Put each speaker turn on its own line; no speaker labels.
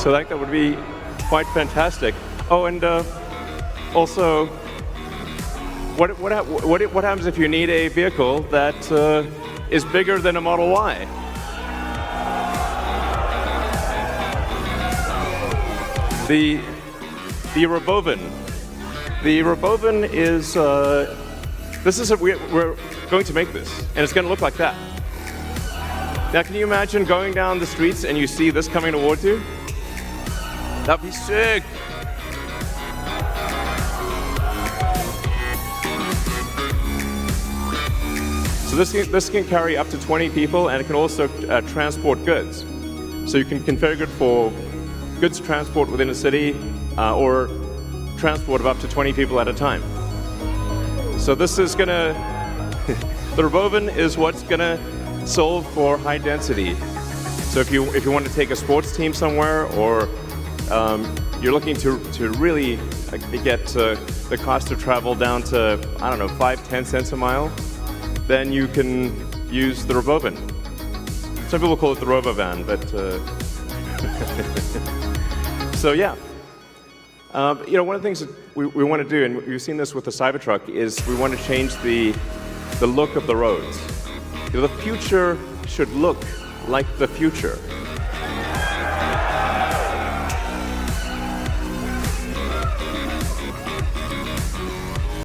So that would be quite fantastic. Oh, and also, what happens if you need a vehicle that is bigger than a Model Y? The Robovan. The Robovan is we're going to make this, and it's going to look like that. Now, can you imagine going down the streets and you see this coming towards you? That'd be sick. So this can carry up to 20 people, and it can also transport goods. So you can configure it for goods transport within a city, or transport of up to 20 people at a time. So this is gonna, the Robovan is what's gonna solve for high density. So if you want to take a sports team somewhere, or you're looking to really get the cost of travel down to, I don't know, 5-10 cents a mile, then you can use the Robovan. Some people call it the Robovan, but so yeah. One of the things that we want to do, and we've seen this with the Cybertruck, is we want to change the look of the roads. The future should look like the future.